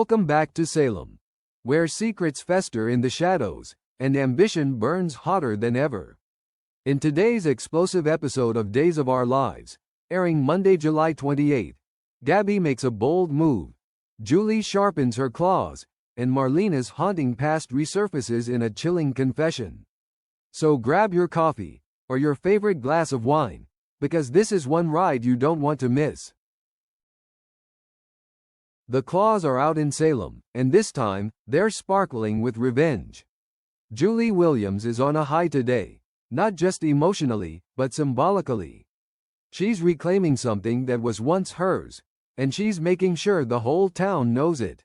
Welcome back to Salem, where secrets fester in the shadows, and ambition burns hotter than ever. In today's explosive episode of Days of Our Lives, airing Monday, July 28, Gabby makes a bold move, Julie sharpens her claws, and Marlena's haunting past resurfaces in a chilling confession. So grab your coffee, or your favorite glass of wine, because this is one ride you don't want to miss. The claws are out in Salem, and this time, they're sparkling with revenge. Julie Williams is on a high today, not just emotionally, but symbolically. She's reclaiming something that was once hers, and she's making sure the whole town knows it.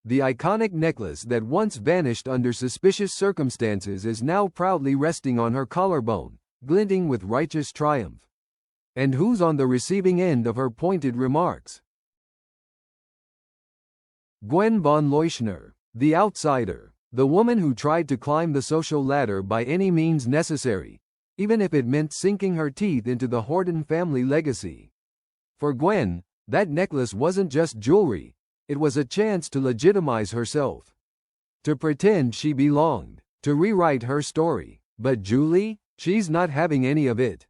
The iconic necklace that once vanished under suspicious circumstances is now proudly resting on her collarbone, glinting with righteous triumph. And who's on the receiving end of her pointed remarks? Gwen von Leuschner, the outsider, the woman who tried to climb the social ladder by any means necessary, even if it meant sinking her teeth into the Horton family legacy. For Gwen, that necklace wasn't just jewelry, it was a chance to legitimize herself. To pretend she belonged, to rewrite her story. But Julie? She's not having any of it.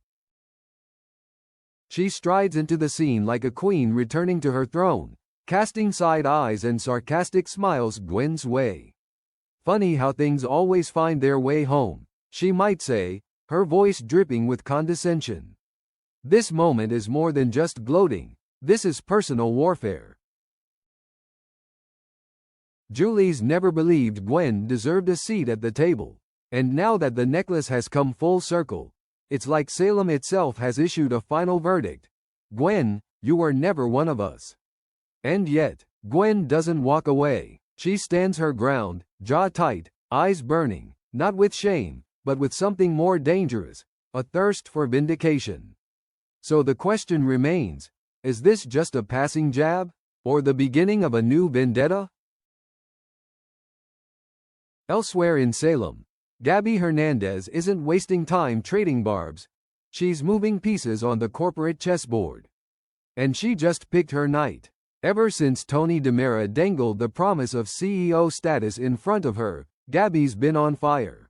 She strides into the scene like a queen returning to her throne, casting side eyes and sarcastic smiles Gwen's way. Funny how things always find their way home, she might say, her voice dripping with condescension. This moment is more than just gloating, this is personal warfare. Julie's never believed Gwen deserved a seat at the table, and now that the necklace has come full circle, it's like Salem itself has issued a final verdict. Gwen, you were never one of us. And yet, Gwen doesn't walk away. She stands her ground, jaw tight, eyes burning, not with shame, but with something more dangerous, a thirst for vindication. So the question remains, is this just a passing jab, or the beginning of a new vendetta? Elsewhere in Salem, Gabby Hernandez isn't wasting time trading barbs. She's moving pieces on the corporate chessboard. And she just picked her knight. Ever since Tony DiMera dangled the promise of CEO status in front of her, Gabby's been on fire.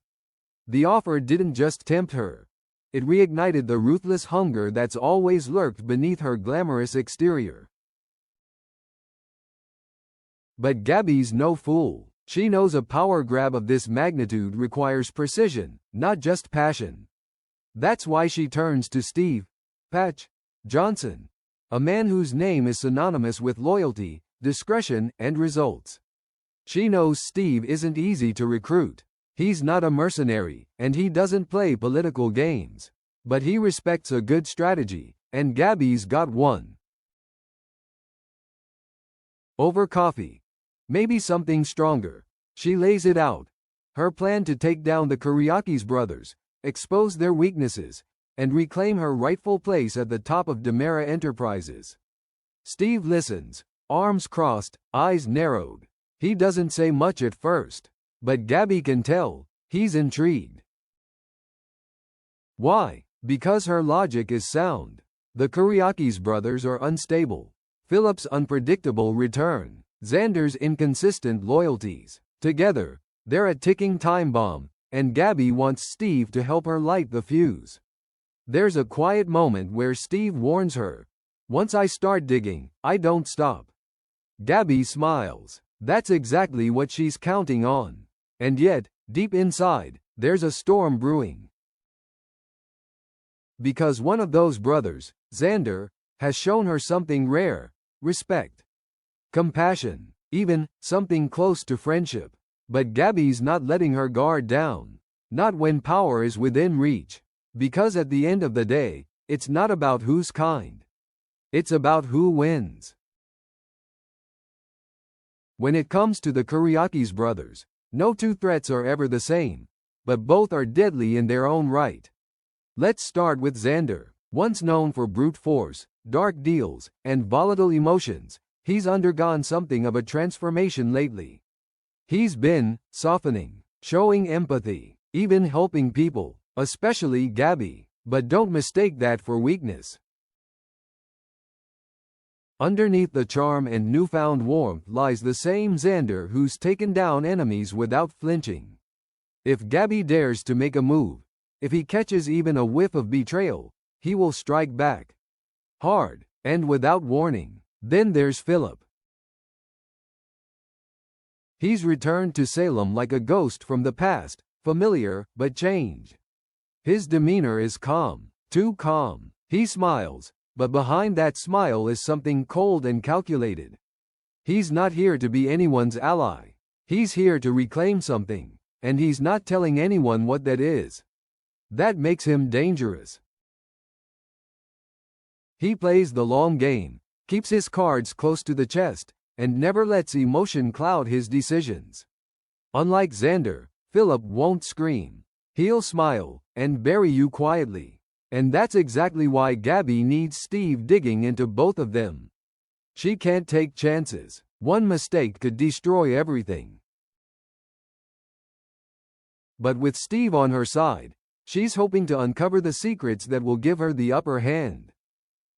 The offer didn't just tempt her. It reignited the ruthless hunger that's always lurked beneath her glamorous exterior. But Gabby's no fool. She knows a power grab of this magnitude requires precision, not just passion. That's why she turns to Steve Patch Johnson, a man whose name is synonymous with loyalty, discretion, and results. She knows Steve isn't easy to recruit. He's not a mercenary, and he doesn't play political games. But he respects a good strategy, and Gabby's got one. Over coffee. Maybe something stronger. She lays it out. Her plan to take down the Kyriakis brothers, expose their weaknesses, and reclaim her rightful place at the top of DiMera Enterprises. Steve listens, arms crossed, eyes narrowed. He doesn't say much at first, but Gabby can tell, he's intrigued. Why? Because her logic is sound. The Kyriakis brothers are unstable. Philip's unpredictable return. Xander's inconsistent loyalties. Together, they're a ticking time bomb, and Gabby wants Steve to help her light the fuse. There's a quiet moment where Steve warns her, "Once I start digging, I don't stop." Gabby smiles. That's exactly what she's counting on. And yet, deep inside, there's a storm brewing. Because one of those brothers, Xander, has shown her something rare: respect. Compassion, even something close to friendship. But Gabby's not letting her guard down. Not when power is within reach. Because at the end of the day, it's not about who's kind. It's about who wins. When it comes to the Kyriakis brothers, no two threats are ever the same, but both are deadly in their own right. Let's start with Xander. Once known for brute force, dark deals, and volatile emotions, he's undergone something of a transformation lately. He's been softening, showing empathy, even helping people, especially Gabby. But don't mistake that for weakness. Underneath the charm and newfound warmth lies the same Xander who's taken down enemies without flinching. If Gabby dares to make a move, if he catches even a whiff of betrayal, he will strike back. Hard, and without warning. Then there's Philip. He's returned to Salem like a ghost from the past, familiar, but changed. His demeanor is calm, too calm. He smiles, but behind that smile is something cold and calculated. He's not here to be anyone's ally. He's here to reclaim something, and he's not telling anyone what that is. That makes him dangerous. He plays the long game, keeps his cards close to the chest, and never lets emotion cloud his decisions. Unlike Xander, Philip won't scream. He'll smile, and bury you quietly. And that's exactly why Gabby needs Steve digging into both of them. She can't take chances. One mistake could destroy everything. But with Steve on her side, she's hoping to uncover the secrets that will give her the upper hand.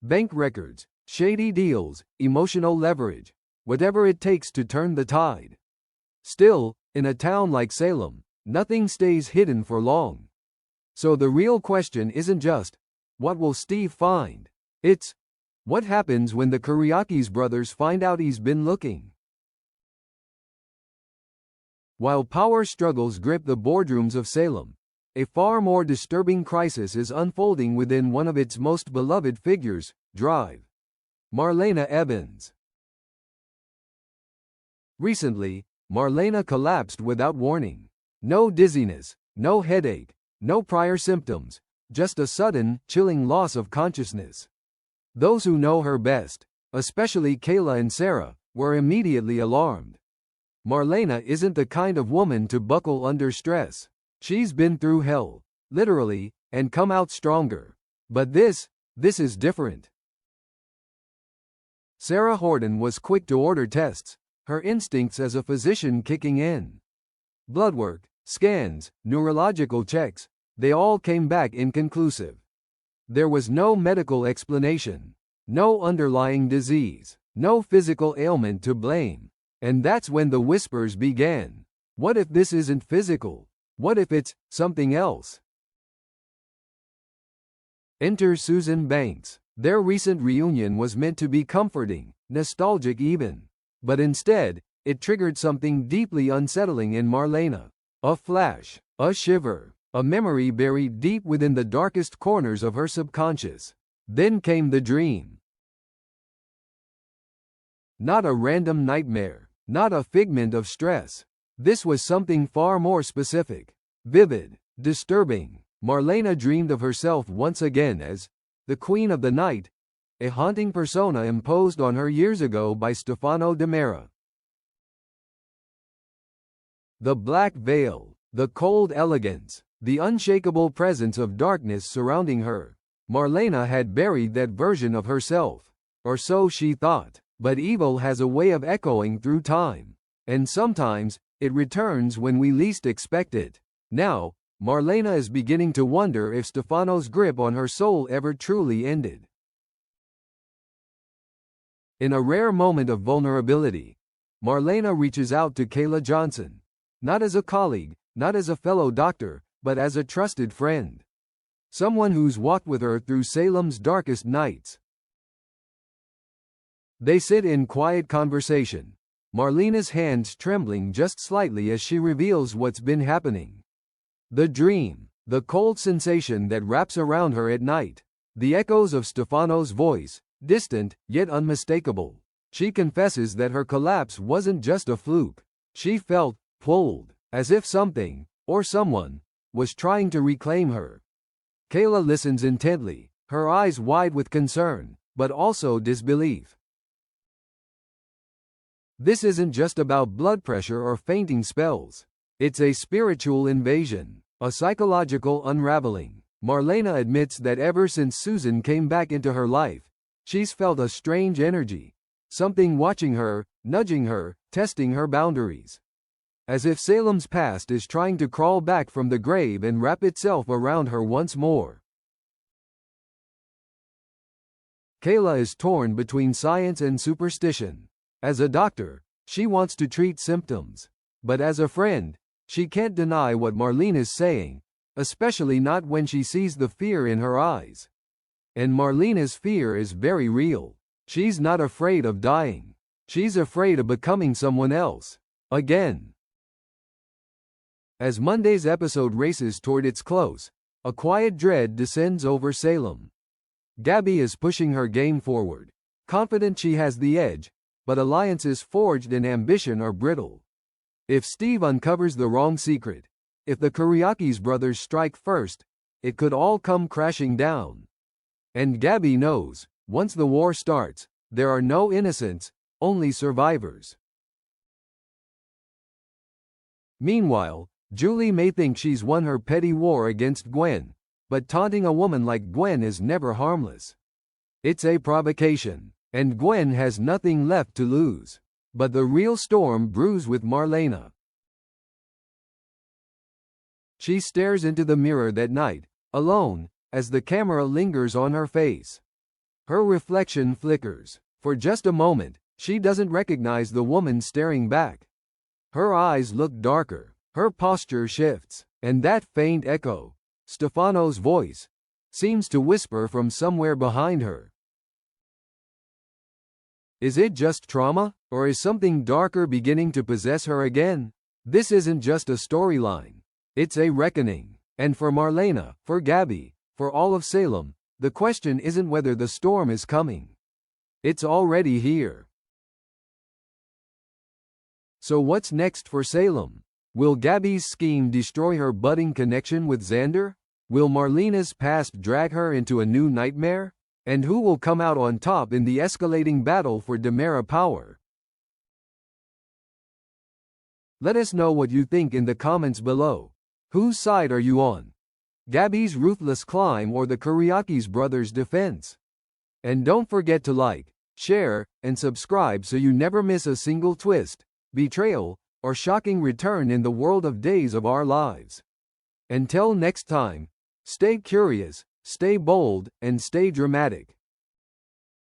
Bank records, shady deals, emotional leverage, whatever it takes to turn the tide. Still, in a town like Salem, nothing stays hidden for long. So the real question isn't just, what will Steve find? It's, what happens when the Kyriakis brothers find out he's been looking? While power struggles grip the boardrooms of Salem, a far more disturbing crisis is unfolding within one of its most beloved figures, Drive. Marlena Evans. Recently, Marlena collapsed without warning. No dizziness, no headache, no prior symptoms, just a sudden, chilling loss of consciousness. Those who know her best, especially Kayla and Sarah, were immediately alarmed. Marlena isn't the kind of woman to buckle under stress. She's been through hell, literally, and come out stronger. But this is different. Sarah Horton was quick to order tests, her instincts as a physician kicking in. Blood work, scans, neurological checks, they all came back inconclusive. There was no medical explanation, no underlying disease, no physical ailment to blame. And that's when the whispers began. What if this isn't physical? What if it's something else? Enter Susan Banks. Their recent reunion was meant to be comforting, nostalgic even. But instead, it triggered something deeply unsettling in Marlena. A flash, a shiver, a memory buried deep within the darkest corners of her subconscious. Then came the dream. Not a random nightmare, not a figment of stress. This was something far more specific, vivid, disturbing. Marlena dreamed of herself once again as the Queen of the Night, a haunting persona imposed on her years ago by Stefano Demera. The black veil, the cold elegance, the unshakable presence of darkness surrounding her. Marlena had buried that version of herself. Or so she thought. But evil has a way of echoing through time. And sometimes, it returns when we least expect it. Now, Marlena is beginning to wonder if Stefano's grip on her soul ever truly ended. In a rare moment of vulnerability, Marlena reaches out to Kayla Johnson. Not as a colleague, not as a fellow doctor, but as a trusted friend. Someone who's walked with her through Salem's darkest nights. They sit in quiet conversation, Marlena's hands trembling just slightly as she reveals what's been happening. The dream, the cold sensation that wraps around her at night, the echoes of Stefano's voice, distant, yet unmistakable. She confesses that her collapse wasn't just a fluke. She felt pulled, as if something, or someone, was trying to reclaim her. Kayla listens intently, her eyes wide with concern, but also disbelief. This isn't just about blood pressure or fainting spells. It's a spiritual invasion, a psychological unraveling. Marlena admits that ever since Susan came back into her life, she's felt a strange energy. Something watching her, nudging her, testing her boundaries. As if Salem's past is trying to crawl back from the grave and wrap itself around her once more. Kayla is torn between science and superstition. As a doctor, she wants to treat symptoms. But as a friend, she can't deny what Marlene is saying, especially not when she sees the fear in her eyes. And Marlene's fear is very real. She's not afraid of dying. She's afraid of becoming someone else. Again. As Monday's episode races toward its close, a quiet dread descends over Salem. Gabby is pushing her game forward, confident she has the edge, but alliances forged in ambition are brittle. If Steve uncovers the wrong secret, if the Kuriakis brothers strike first, it could all come crashing down. And Gabby knows, once the war starts, there are no innocents, only survivors. Meanwhile, Julie may think she's won her petty war against Gwen, but taunting a woman like Gwen is never harmless. It's a provocation, and Gwen has nothing left to lose. But the real storm brews with Marlena. She stares into the mirror that night, alone, as the camera lingers on her face. Her reflection flickers. For just a moment, she doesn't recognize the woman staring back. Her eyes look darker, her posture shifts, and that faint echo, Stefano's voice, seems to whisper from somewhere behind her. Is it just trauma, or is something darker beginning to possess her again? This isn't just a storyline. It's a reckoning. And for Marlena, for Gabby, for all of Salem, the question isn't whether the storm is coming. It's already here. So what's next for Salem? Will Gabby's scheme destroy her budding connection with Xander? Will Marlena's past drag her into a new nightmare? And who will come out on top in the escalating battle for Demera power? Let us know what you think in the comments below. Whose side are you on? Gabby's ruthless climb or the Kuriakis brothers' defense? And don't forget to like, share, and subscribe so you never miss a single twist, betrayal, or shocking return in the world of Days of Our Lives. Until next time, stay curious, stay bold, and stay dramatic.